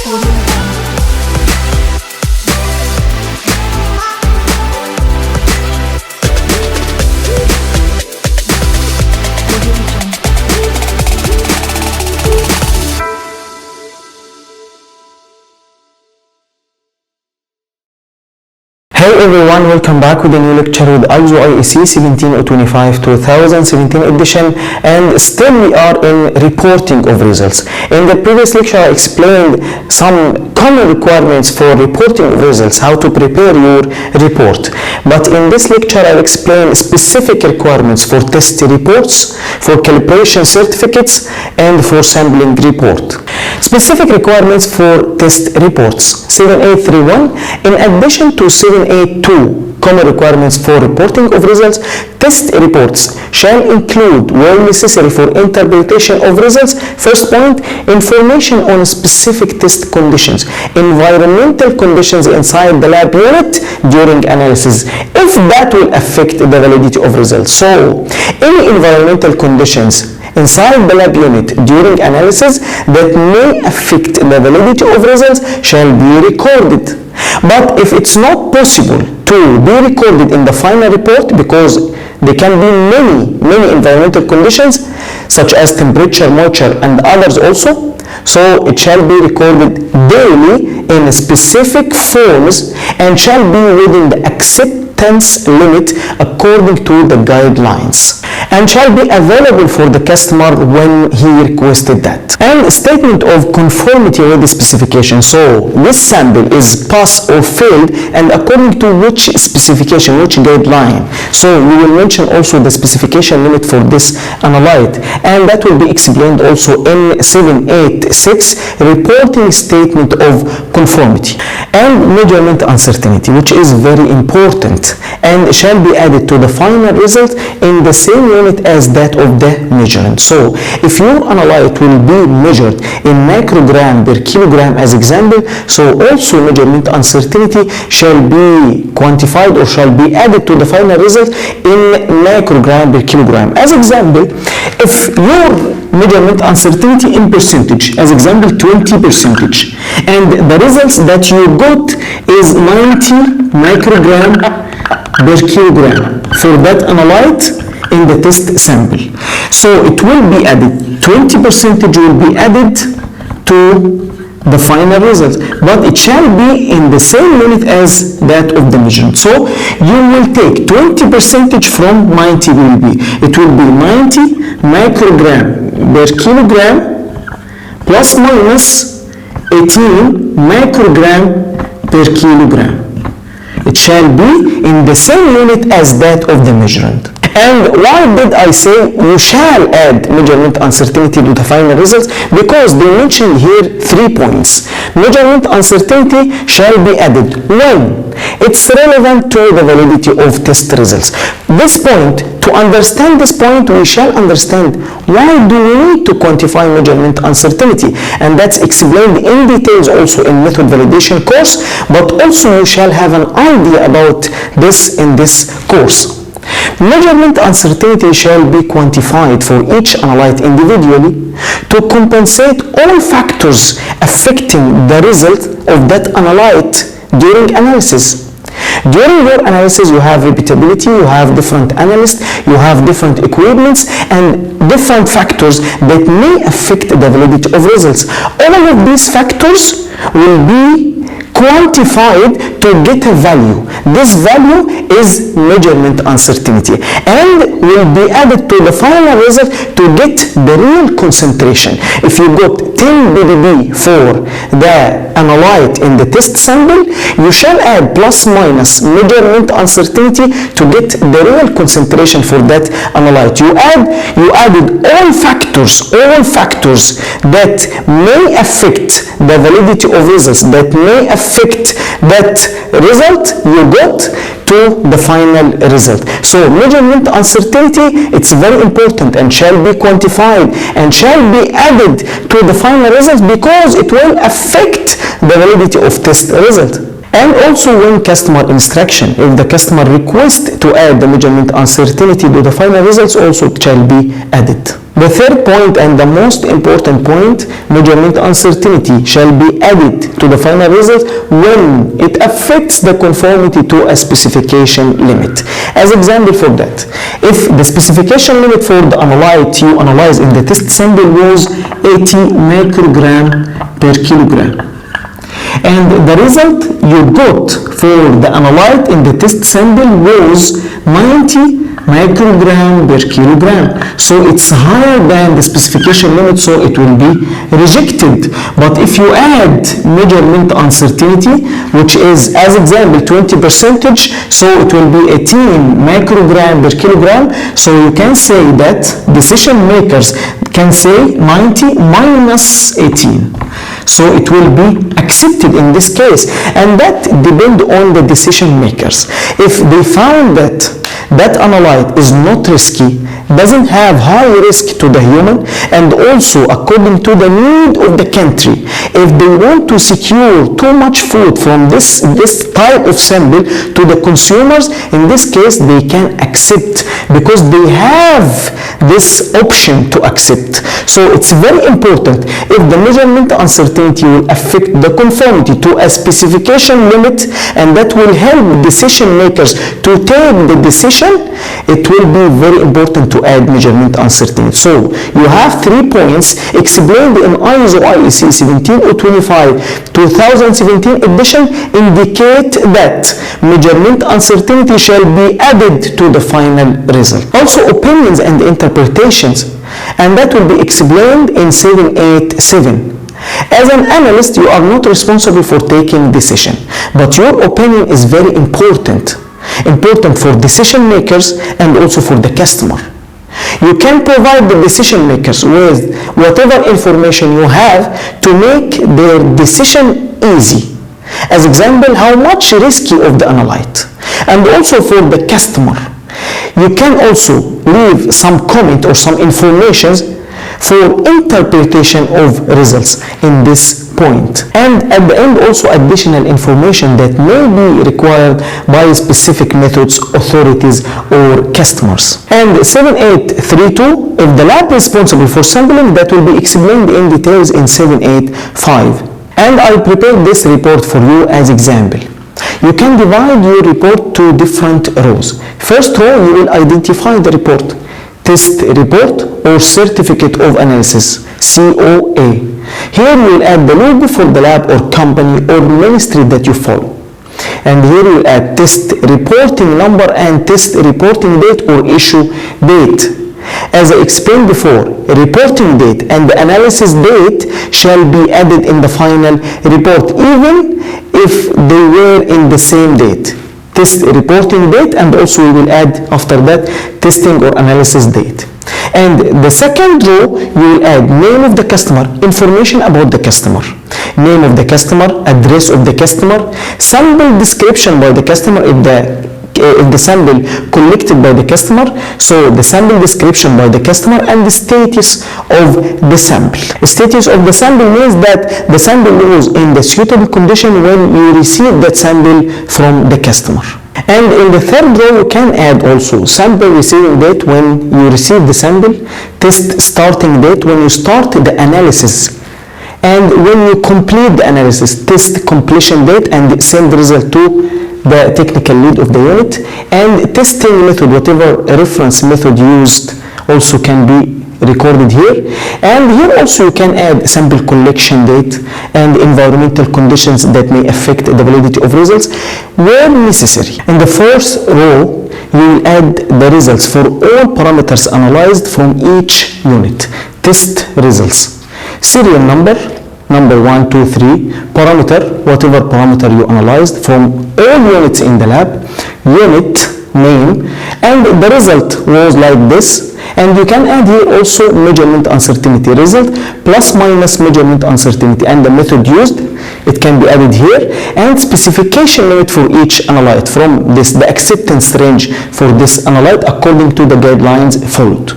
Hey everyone, welcome back with a new lecture with ISO17025 2017 edition, and still we are in reporting of results. In the previous lecture I explained some common requirements for reporting of results, how to prepare your report. But in this lecture I'll explain specific requirements for test reports, for calibration certificates, and for sampling report. Specific requirements for test reports: 7831. In addition to 782 common requirements for reporting of results, test reports shall include, where necessary for interpretation of results, first point, information on specific test conditions, environmental conditions inside the lab unit during analysis, if that will affect the validity of results. So, any environmental conditions inside the lab unit during analysis that may affect the validity of results shall be recorded. But if it's not possible to be recorded in the final report, because there can be many environmental conditions such as temperature, moisture, and others also, so it shall be recorded daily in specific forms and shall be within the acceptance limit according to the guidelines, and shall be available for the customer when he requested that. And a statement of conformity with the specification. So this sample is pass or failed, and according to which specification, which guideline. So we will mention also the specification limit for this analyte, and that will be explained also in 786, reporting statement of conformity. And measurement uncertainty, which is very important and shall be added to the final result in the same unit as that of the measurement. So if your analyte will be measured in microgram per kilogram as example, so also measurement uncertainty shall be quantified or shall be added to the final result in microgram per kilogram. As example, if your measurement uncertainty in percentage, as example 20%, and the results that you got is 90 microgram per kilogram for that analyte in the test sample. So it will be added, 20% will be added to the final result, but it shall be in the same unit as that of the measurement. So you will take 20% from 90 will be, it will be 90 microgram per kilogram plus minus 18 microgram per kilogram. It shall be in the same unit as that of the measurement. And why did I say you shall add measurement uncertainty to the final results? Because they mentioned here 3 points. Measurement uncertainty shall be added when it's relevant to the validity of test results. This point, to understand this point, we shall understand why do we need to quantify measurement uncertainty, and that's explained in details also in method validation course, but also you shall have an idea about this in this course. Measurement uncertainty shall be quantified for each analyte individually to compensate all factors affecting the result of that analyte during analysis. During your analysis, you have repeatability, you have different analysts, you have different equipments, and different factors that may affect the validity of results. All of these factors will be quantified to get a value. This value is measurement uncertainty and will be added to the final result to get the real concentration. If you got 10 ppb for the analyte in the test sample, you shall add plus minus measurement uncertainty to get the real concentration for that analyte. You added all factors that may affect the validity of results, that may affect that result you got to the final result. So measurement uncertainty, it's very important and shall be quantified and shall be added to the final result because it will affect the validity of test result. And also when customer instruction, if the customer requests to add the measurement uncertainty to the final results, also it shall be added. The third point and the most important point, measurement uncertainty shall be added to the final result when it affects the conformity to a specification limit. As example for that, if the specification limit for the analyte you analyze in the test sample was 80 microgram per kilogram, and the result you got for the analyte in the test sample was 90 microgram per kilogram, so it's higher than the specification limit, so it will be rejected. But if you add measurement uncertainty, which is as example 20%, so it will be 18 microgram per kilogram, so you can say that decision makers can say 90 minus 18, so it will be accepted in this case, and that depends on the decision makers. If they found that analyte is not risky, doesn't have high risk to the human, and also according to the need of the country, if they want to secure too much food from this type of sample to the consumers, in this case they can accept because they have this option to accept. So it's very important, if the measurement uncertainty will affect the conformity to a specification limit, and that will help decision makers to take the decision, it will be very important to add measurement uncertainty. So you have 3 points explained in ISO IEC 17025 2017 edition indicate that measurement uncertainty shall be added to the final result. Also opinions and interpretations, and that will be explained in 787. As an analyst, you are not responsible for taking decision, but your opinion is very important for decision makers and also for the customer. You can provide the decision makers with whatever information you have to make their decision easy. As example, how much risky of the analyte, and also for the customer. You can also leave some comment or some informations for interpretation of results in this point, and at the end also additional information that may be required by specific methods, authorities or customers. And 7832, if the lab is responsible for sampling, that will be explained in details in 785, and I prepared this report for you as example. You can divide your report to different rows. First row, you will identify the report, test report or certificate of analysis, COA. Here you will add the logo for the lab or company or ministry that you follow. And here you will add test reporting number and test reporting date or issue date. As I explained before, reporting date and the analysis date shall be added in the final report, even if they were in the same date. Test reporting date, and also we will add after that testing or analysis date. And the second row, you will add name of the customer, information about the customer, name of the customer, address of the customer, sample description by the customer if the sample collected by the customer, so the sample description by the customer, and the status of the sample. The status of the sample means that the sample was in the suitable condition when you receive that sample from the customer. And in the third row, you can add also sample receiving date when you receive the sample, test starting date when you start the analysis, and when you complete the analysis, test completion date, and send the result to the technical lead of the unit, and testing method, whatever reference method used also can be recorded here. And here also you can add sample collection date and environmental conditions that may affect the validity of results where necessary. In the fourth row, you will add the results for all parameters analyzed from each unit. Test results, serial number 1, 2, 3, parameter, whatever parameter you analyzed from all units in the lab, unit name, and the result was like this. And you can add here also measurement uncertainty result, plus minus measurement uncertainty, and the method used, it can be added here, and specification limit for each analyte from this, the acceptance range for this analyte according to the guidelines followed.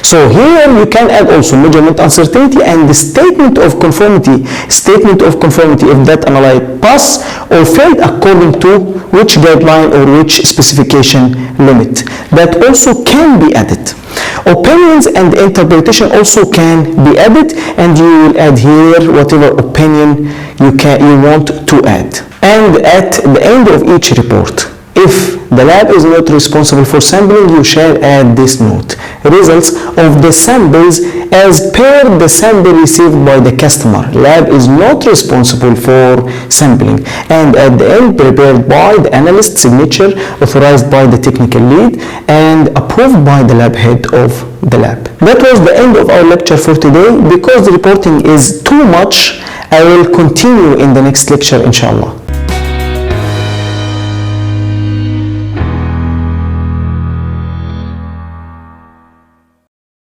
So here you can add also measurement uncertainty and the statement of conformity if that analyte pass or failed according to which guideline or which specification limit. That also can be added. Opinions and interpretation also can be added, and you will add here whatever opinion you want to add. And at the end of each report, if the lab is not responsible for sampling, you shall add this note: results of the samples as per the sample received by the customer. Lab is not responsible for sampling. And at the end, prepared by the analyst, signature authorized by the technical lead and approved by the lab head of the lab. That was the end of our lecture for today. Because the reporting is too much, I will continue in the next lecture, inshallah.